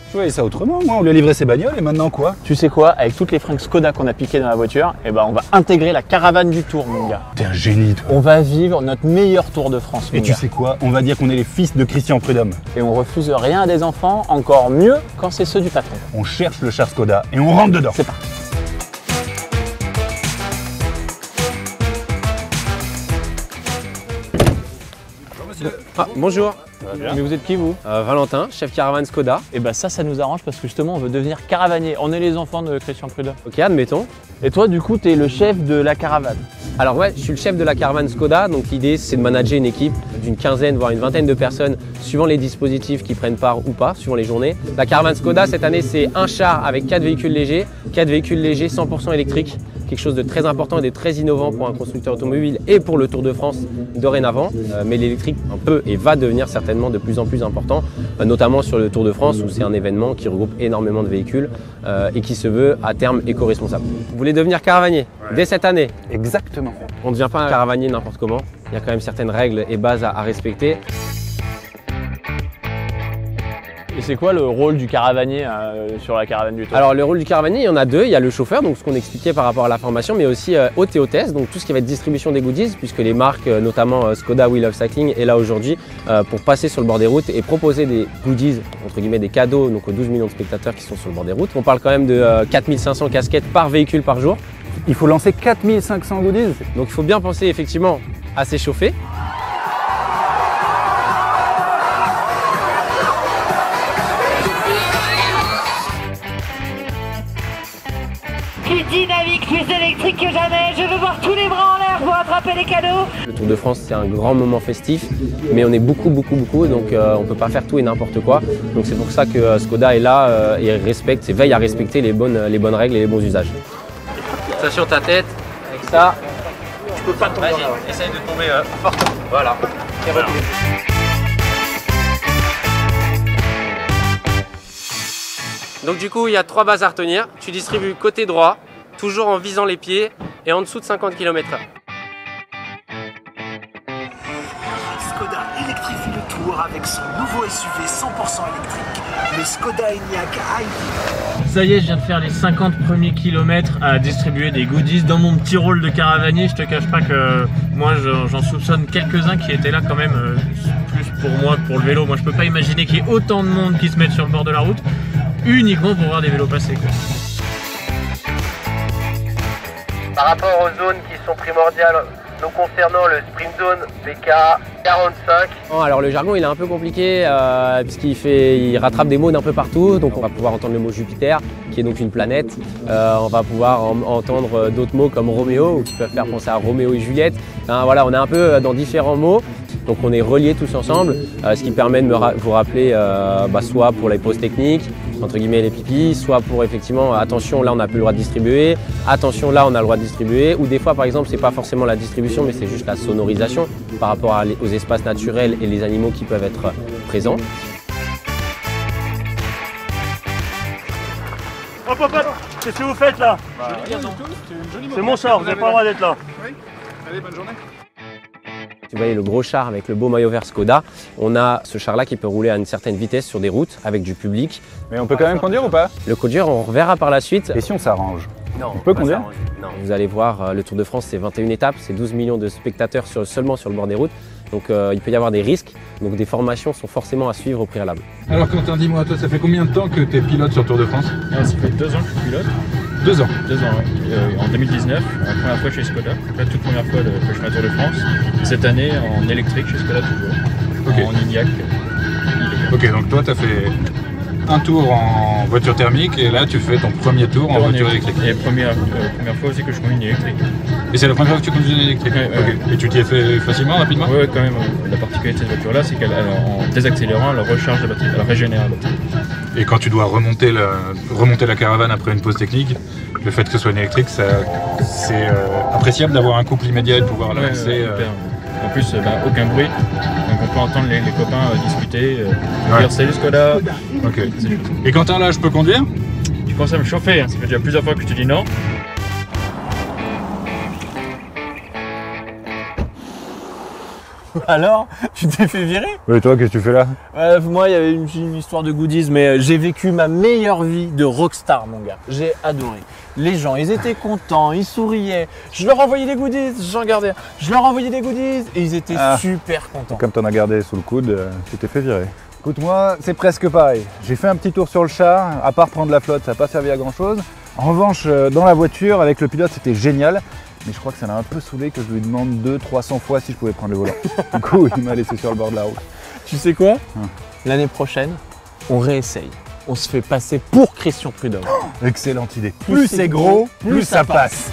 Je voyais ça autrement, moi, on lui a livré ses bagnoles et maintenant quoi? Tu sais quoi, avec toutes les fringues Skoda qu'on a piquées dans la voiture, eh ben on va intégrer la caravane du Tour, mon gars. T'es un génie, toi. On va vivre notre meilleur Tour de France, mon Et tu gars. sais quoi? On va dire qu'on est les fils de Christian Prudhomme. Et on refuse rien à des enfants, encore mieux quand c'est ceux du patron. On cherche le char Skoda et on rentre dedans. C'est parti. Ah, bonjour. Mais vous êtes qui, vous? Valentin, chef caravane Skoda. Et ben ça nous arrange parce que justement on veut devenir caravanier. On est les enfants de Christian Prudhomme. Ok, admettons. Et toi, du coup, t'es le chef de la caravane. Alors ouais, je suis le chef de la caravane Skoda, donc l'idée c'est de manager une équipe d'une quinzaine voire une vingtaine de personnes suivant les dispositifs qui prennent part ou pas, suivant les journées. La caravane Skoda cette année c'est un char avec 4 véhicules légers 100% électriques, quelque chose de très important et de très innovant pour un constructeur automobile et pour le Tour de France dorénavant. Mais l'électrique un peu et va devenir certainement de plus en plus important, notamment sur le Tour de France où c'est un événement qui regroupe énormément de véhicules et qui se veut à terme éco-responsable. Vous voulez devenir caravanier dès cette année? Exactement. On ne devient pas un caravanier n'importe comment. Il y a quand même certaines règles et bases à respecter. Et c'est quoi le rôle du caravanier sur la caravane du Tour? Alors le rôle du caravanier, il y en a deux. Il y a le chauffeur, donc ce qu'on expliquait par rapport à la formation, mais aussi hôte et hôtesse, donc tout ce qui va être distribution des goodies, puisque les marques, notamment Skoda, We Love Cycling, est là aujourd'hui pour passer sur le bord des routes et proposer des goodies, entre guillemets des cadeaux, donc aux 12 millions de spectateurs qui sont sur le bord des routes. On parle quand même de 4500 casquettes par véhicule par jour. Il faut lancer 4500 goodies. Donc il faut bien penser effectivement à s'échauffer. Plus dynamique, plus électrique que jamais. Je veux voir tous les bras en l'air pour attraper les cadeaux. Le Tour de France, c'est un grand moment festif, mais on est beaucoup, donc on ne peut pas faire tout et n'importe quoi. Donc c'est pour ça que Skoda est là et veille à respecter les bonnes règles et les bons usages. Ça sur ta tête, avec ça, tu peux pas tomber. Vas-y, essaye de tomber fortement. Voilà. Donc du coup, il y a 3 bases à retenir. Tu distribues côté droit, toujours en visant les pieds et en dessous de 50 km/h. Skoda électrifie le Tour avec son nouveau SUV 100% électrique, le Skoda Enyaq iD. Ça y est, je viens de faire les 50 premiers kilomètres à distribuer des goodies dans mon petit rôle de caravanier. Je te cache pas que moi j'en soupçonne quelques-uns qui étaient là quand même plus pour moi que pour le vélo. Moi je peux pas imaginer qu'il y ait autant de monde qui se mette sur le bord de la route uniquement pour voir des vélos passer, quoi. Par rapport aux zones qui sont primordiales, nous concernant le sprint zone BK 45. Alors le jargon il est un peu compliqué puisqu'il rattrape des mots d'un peu partout, donc on va pouvoir entendre le mot Jupiter qui est donc une planète, on va pouvoir entendre d'autres mots comme Roméo qui peuvent faire penser à Roméo et Juliette. Enfin, voilà, on est un peu dans différents mots. Donc on est reliés tous ensemble, ce qui permet de vous rappeler soit pour les pauses techniques, entre guillemets les pipis, soit pour effectivement attention là on n'a plus le droit de distribuer, attention là on a le droit de distribuer, ou des fois par exemple c'est pas forcément la distribution mais c'est juste la sonorisation par rapport aux espaces naturels et les animaux qui peuvent être présents. Hop hop hop, qu'est-ce que vous faites là? C'est mon char, vous n'avez pas le droit d'être là. Oui, allez, bonne journée. Vous voyez le gros char avec le beau maillot vert Skoda, on a ce char là qui peut rouler à une certaine vitesse sur des routes avec du public. Mais on peut quand même conduire ou pas? Le conduire on reverra par la suite. Et si on s'arrange? Non, on peut conduire? Non, vous allez voir, le Tour de France c'est 21 étapes, c'est 12 millions de spectateurs seulement sur le bord des routes. Donc il peut y avoir des risques, donc des formations sont forcément à suivre au préalable. Alors Quentin, dis-moi, toi ça fait combien de temps que tu es pilote sur Tour de France? Ça fait 2 ans que je suis pilote. 2 ans? 2 ans, oui. En 2019, la première fois chez Skoda, la toute première fois que je fais un Tour de France. Cette année en électrique chez Skoda toujours, okay. En Enyaq. Ok, donc toi tu as fait un tour en voiture thermique et là tu fais ton premier tour en voiture électrique. Et première fois aussi que je conduis une électrique. Et c'est la première fois que tu conduis une électrique? Ouais, okay. Et tu t'y es fait facilement, rapidement? Oui, quand même. La particularité de cette voiture-là, c'est qu'en désaccélérant, elle recharge la batterie, elle régénère la batterie. Et quand tu dois remonter la caravane après une pause technique, le fait que ce soit une électrique, c'est appréciable d'avoir un couple immédiat et de pouvoir la lancer. En plus, aucun bruit, donc on peut entendre les copains discuter, dire salut Skoda. Ok. Et Quentin, là, je peux conduire? Tu commences à me chauffer, hein. Ça fait déjà plusieurs fois que je te dis non. Alors, tu t'es fait virer? Et toi, qu'est-ce que tu fais là? Moi, il y avait une histoire de goodies, mais j'ai vécu ma meilleure vie de rockstar, mon gars. J'ai adoré. Les gens, ils étaient contents, ils souriaient. Je leur envoyais des goodies, j'en gardais. Je leur envoyais des goodies et ils étaient super contents. Comme t'en as gardé sous le coude, tu t'es fait virer. Écoute, moi, c'est presque pareil. J'ai fait un petit tour sur le char, à part prendre la flotte, ça n'a pas servi à grand chose. En revanche, dans la voiture, avec le pilote, c'était génial. Mais je crois que ça l'a un peu saoulé que je lui demande 200-300 fois si je pouvais prendre le volant. Du coup, il m'a laissé sur le bord de la route. Tu sais quoi? L'année prochaine, on réessaye. On se fait passer pour Christian Prudhomme. Excellente idée. Plus c'est gros, plus ça passe.